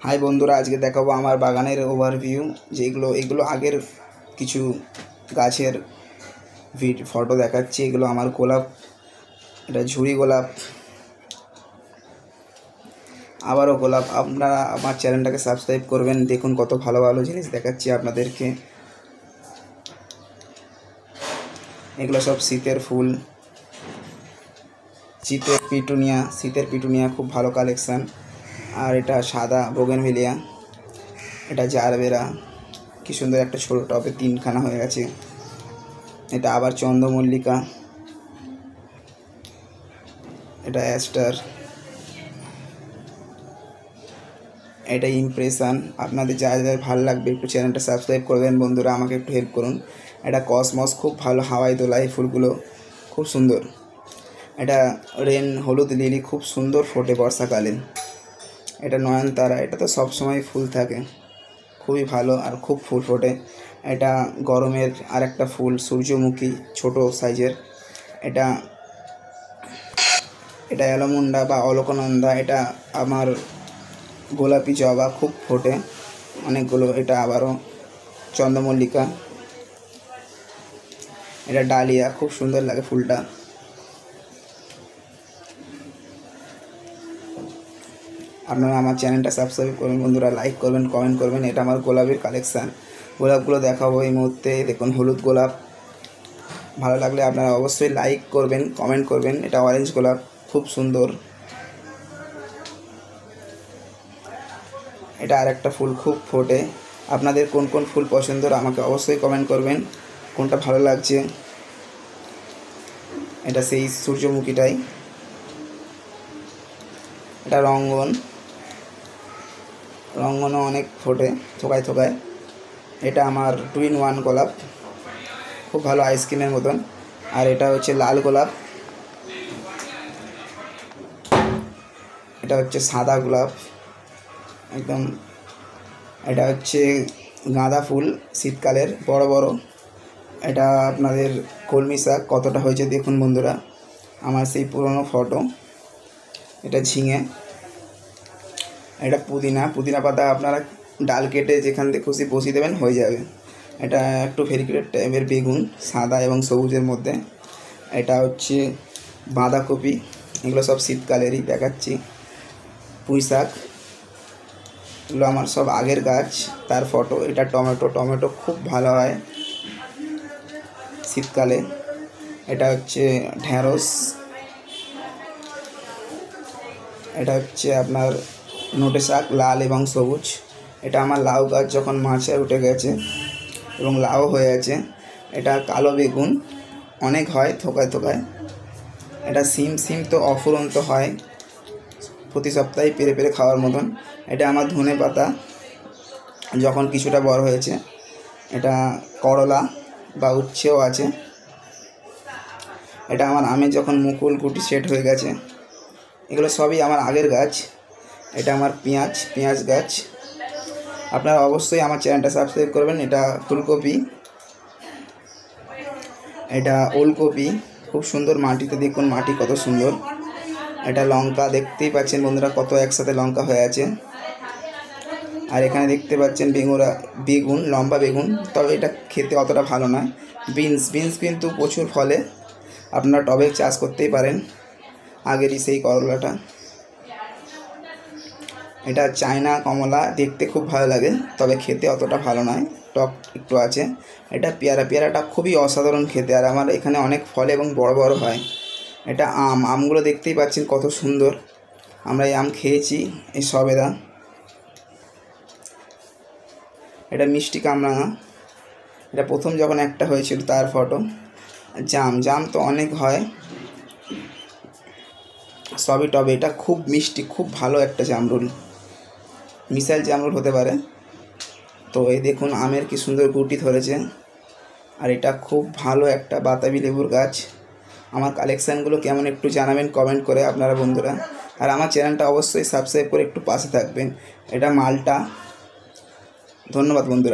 High বন্ধুরা, আজকে দেখাবো আমার বাগানের ওভারভিউ। এগুলো আগের কিছু গাছের ফটো দেখাচ্ছি। এগুলো আমার গোলাপ, এটা ঝুরি গোলাপ, আবারও গোলাপ। আপনারা আমার চ্যানেলটাকে সাবস্ক্রাইব করবেন। দেখুন কত ভালো ভালো জিনিস দেখাচ্ছি আপনাদেরকে। এগুলো সব শীতের ফুল, শীতের পিটুনিয়া খুব ভালো কালেকশান। আর এটা সাদা বোগেনভিলিয়া, এটা জারবেরা, কি সুন্দর একটা ছোটো টবে 3খানা হয়ে গেছে। এটা আবার চন্দ্রমল্লিকা, এটা অ্যাস্টার, এটা ইমপ্রেশন। আপনাদের যা যা ভালো লাগবে একটু চ্যানেলটা সাবস্ক্রাইব করবেন বন্ধুরা, আমাকে একটু হেল্প করুন। এটা কসমস, খুব ভালো হাওয়াই দোলায় ফুলগুলো, খুব সুন্দর। এটা হলুদ লিলি, খুব সুন্দর ফোটে বর্ষাকালে। এটা নয়নতারা, এটা তো সবসময় ফুল থাকে, খুবই ভালো আর খুব ফুল ফোটে। এটা গরমের আর একটা ফুল সূর্যমুখী, ছোট সাইজের। এটা অ্যালোমুন্ডা বা অলকনন্দা। এটা আমার গোলাপি জবা, খুব ফোটে অনেকগুলো। এটা আবারও চন্দ্রমল্লিকা, এটা ডালিয়া, খুব সুন্দর লাগে ফুলটা। আপনারা আমার চ্যানেলটা সাবস্ক্রাইব করবেন বন্ধুরা, লাইক করবেন, কমেন্ট করবেন। এটা আমার গোলাপের কালেকশান। গোলাপগুলো দেখাবো এই মুহূর্তে। দেখুন হলুদ গোলাপ, ভালো লাগলে আপনারা অবশ্যই লাইক করবেন, কমেন্ট করবেন। এটা অরেঞ্জ গোলাপ, খুব সুন্দর। এটা আর একটা ফুল, খুব ফোটে। আপনাদের কোন কোন ফুল পছন্দ আমাকে অবশ্যই কমেন্ট করবেন, কোনটা ভালো লাগছে। এটা সেই সূর্যমুখীটাই। এটা রঙ্গনও অনেক ফোটে থোকায় থোকায়। এটা আমার 2-in-1 গোলাপ, খুব ভালো আইসক্রিমের মতন। আর এটা হচ্ছে লাল গোলাপ, এটা হচ্ছে সাদা গোলাপ একদম। এটা হচ্ছে গাঁদা ফুল, শীতকালের বড় বড়। এটা আপনাদের কলমি শাক কতটা হয়েছে দেখুন বন্ধুরা, আমার সেই পুরনো ফটো। এটা ঝিঙে, এটা পুদিনা পাতা আপনারা ডাল কেটে যেখান থেকে খুশি বসিয়ে দেবেন, হয়ে যাবে। এটা একটু ভেরিকেটেড টাইপের বেগুন, সাদা এবং সবুজের মধ্যে। এটা হচ্ছে বাঁধাকপি, এগুলো সব শীতকালেরই দেখাচ্ছি। পুঁই শাক, এগুলো আমার সব আগের গাছ, তার ফটো। এটা টমেটো খুব ভালো হয় শীতকালে। এটা হচ্ছে ঢ্যাঁড়স, এটা হচ্ছে আপনার নোটে শাক, লাল এবং সবুজ। এটা আমার লাউ গাছ, যখন মাছে উঠে গেছে এবং লাউ হয়ে আছে। এটা কালো বেগুন, অনেক হয় থোকায় থোকায়। এটা সিম তো অফুরন্ত হয়, প্রতি সপ্তাহে পেরে পেরে খাওয়ার মতন। এটা আমার ধনে পাতা, যখন কিছুটা বড় হয়েছে। এটা করলা বা উচ্ছেও আছে। এটা আমার আমের যখন মুকুল গুটি সেট হয়ে গেছে। এগুলো সবই আমার আগের গাছ। এটা আমার পেঁয়াজ গাছ। আপনারা অবশ্যই আমার চ্যানেলটা সাবস্ক্রাইব করবেন। এটা ফুলকপি, এটা ওলকপি, খুব সুন্দর মাটিতে, দেখুন মাটি কত সুন্দর। এটা লঙ্কা, দেখতেই পাচ্ছেন বন্ধুরা কত একসাথে লঙ্কা হয়ে আছে। আর এখানে দেখতে পাচ্ছেন বেগুন, লম্বা বেগুন, তবে এটা খেতে অতটা ভালো নয়। বিনস কিন্তু প্রচুর ফলে, আপনারা টবে চাষ করতেই পারেন। আগেরই সেই করলাটা। এটা চায়না কমলা, দেখতে খুব ভালো লাগে, তবে খেতে অতটা ভালো নয়, টক একটু আছে। এটা পেয়ারাটা খুবই অসাধারণ খেতে, আর আমার এখানে অনেক ফল এবং বড় বড় হয়। এটা আমগুলো দেখতেই পাচ্ছেন কত সুন্দর। আমরা এই আম খেয়েছি, এই সবেদা। এটা মিষ্টি কামরাঙা, এটা প্রথম যখন একটা হয়েছিল তার ফটো। জাম তো অনেক হয়, সবই টবে। এটা খুব মিষ্টি, খুব ভালো একটা জামরুল, মিসাইল জামরুল হতে পারে। তো এই দেখুন আমের কি সুন্দর গুটি ধরেছে। আর এটা খুব ভালো একটা বাতাবি লেবুর গাছ। আমার কালেকশানগুলো কেমন একটু জানাবেন কমেন্ট করে আপনারা বন্ধুরা। আর আমার চ্যানেলটা অবশ্যই সাবস্ক্রাইব করে একটু পাশে থাকবেন। এটা মালটা। ধন্যবাদ বন্ধুরা।